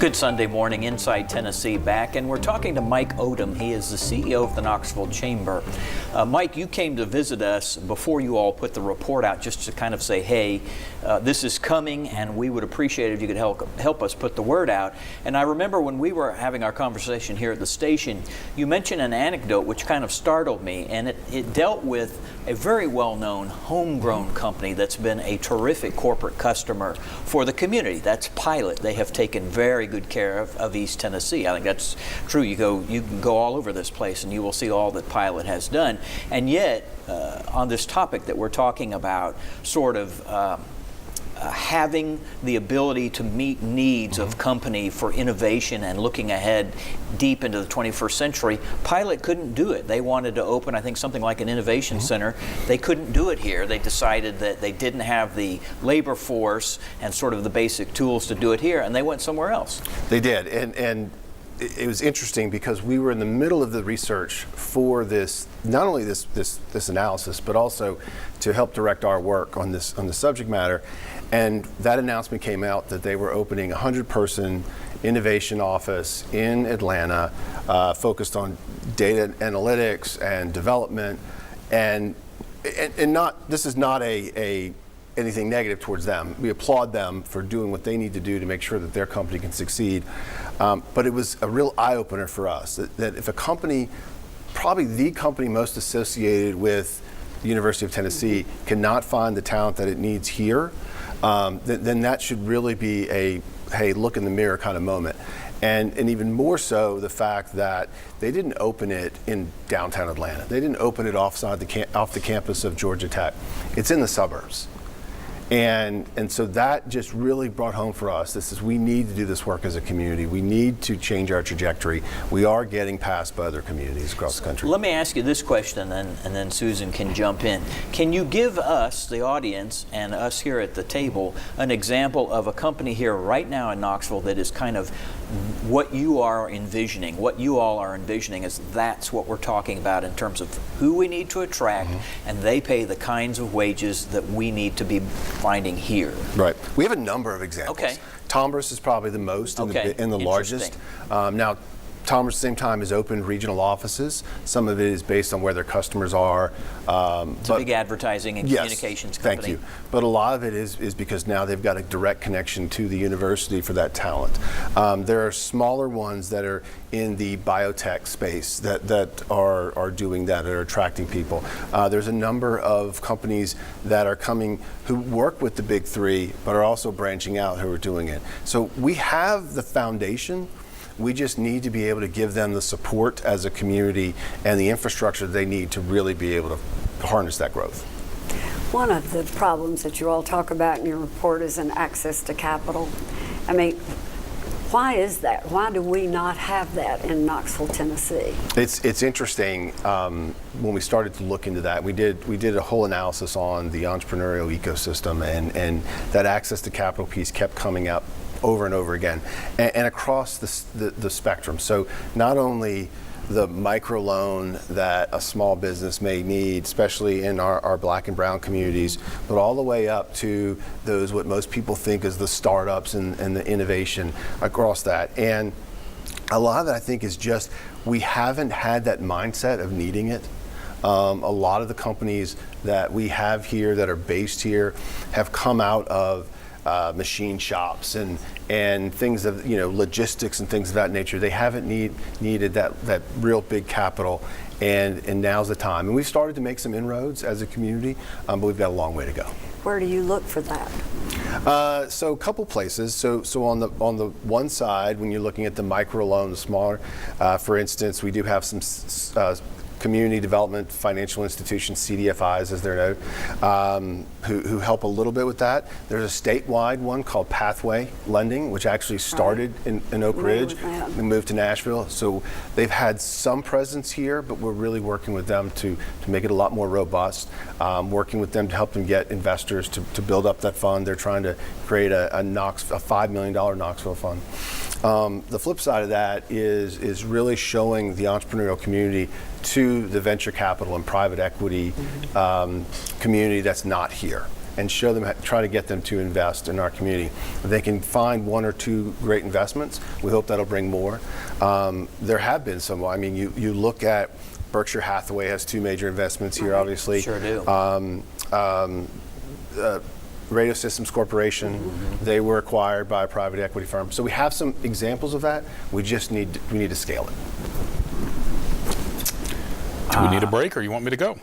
Good Sunday morning, Inside Tennessee back, and we're talking to Mike Odom. He is the CEO of the Knoxville Chamber. Mike, you came to visit us before you all put the report out, just to kind of say, hey, this is coming, and we would appreciate it if you could help us put the word out. And I remember when we were having our conversation here at the station, you mentioned an anecdote which kind of startled me, and it dealt with a very well-known homegrown company that's been a terrific corporate customer for the community. That's Pilot. They have taken very good care of East Tennessee. I think that's true. You can go all over this place and you will see all that Pilot has done. And yet, on this topic that we're talking about, sort of having the ability to meet needs of company for innovation and looking ahead deep into the 21st century, Pilot couldn't do it. They wanted to open, I think, something like an innovation center. They couldn't do it here. They decided that they didn't have the labor force and sort of the basic tools to do it here, and they went somewhere else. They did, and it was interesting because we were in the middle of the research for this, not only this analysis, but also to help direct our work on the subject matter. And that announcement came out that they were opening a 100-person innovation office in Atlanta, focused on data analytics and development, and not, this is not anything negative towards them. We applaud them for doing what they need to do to make sure that their company can succeed. But it was a real eye-opener for us that if a company, probably the company most associated with the University of Tennessee, cannot find the talent that it needs here, then that should really be a, hey, look in the mirror kind of moment. And even more so, the fact that they didn't open it in downtown Atlanta. They didn't open it off the campus of Georgia Tech. It's in the suburbs. And so that just really brought home for us, we need to do this work as a community. We need to change our trajectory. We are getting passed by other communities across the country. Let me ask you this question, and then Susan can jump in. Can you give us, the audience, and us here at the table, an example of a company here right now in Knoxville that is kind of what you are envisioning, what you all are envisioning is that's what we're talking about in terms of who we need to attract, and they pay the kinds of wages that we need to be finding here. Right. We have a number of examples. Okay. Tombras is probably the most and the largest. Now, Tombras at the same time has opened regional offices. Some of it is based on where their customers are. It's a big advertising and communications company. Thank you. But a lot of it is because now they've got a direct connection to the university for that talent. There are smaller ones that are in the biotech space that are doing that, are attracting people. There's a number of companies that are coming who work with the big three, but are also branching out who are doing it. So we have the foundation. We just need to be able to give them the support as a community and the infrastructure they need to really be able to harness that growth. One of the problems that you all talk about in your report is an access to capital. I mean, why is that? Why do we not have that in Knoxville, Tennessee? It's interesting. When we started to look into that, we did a whole analysis on the entrepreneurial ecosystem, and that access to capital piece kept coming up over and over again, and across the spectrum. So not only the microloan that a small business may need, especially in our black and brown communities, but all the way up to those what most people think is the startups and the innovation across that. And a lot of that, I think, is just we haven't had that mindset of needing it. A lot of the companies that we have here that are based here have come out of machine shops and things of logistics and things of that nature. They haven't needed that real big capital, and now's the time. And we've started to make some inroads as a community, but we've got a long way to go. Where do you look for that? So a couple places. So on the one side, when you're looking at the micro loan, the smaller, for instance, we do have some community development financial institutions, CDFIs as they're known, who help a little bit with that. There's a statewide one called Pathway Lending, which actually started in Oak Ridge and moved to Nashville. So they've had some presence here, but we're really working with them to make it a lot more robust, working with them to help them get investors to build up that fund. They're trying to create a $5 million Knoxville fund. The flip side of that is really showing the entrepreneurial community to the venture capital and private equity community that's not here. and show them, try to get them to invest in our community. If they can find one or two great investments, we hope that'll bring more. There have been some. I mean, you look at Berkshire Hathaway has two major investments here, obviously. Sure do. Radio Systems Corporation, they were acquired by a private equity firm. So we have some examples of that. We need to scale it. Do we need a break, or you want me to go?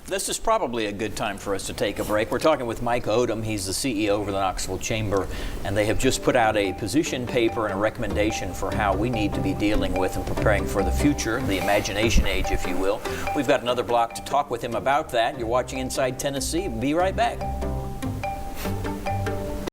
This is probably a good time for us to take a break. We're talking with Mike Odom. He's the CEO of the Knoxville Chamber, and they have just put out a position paper and a recommendation for how we need to be dealing with and preparing for the future, the imagination age, if you will. We've got another block to talk with him about that. You're watching Inside Tennessee. Be right back.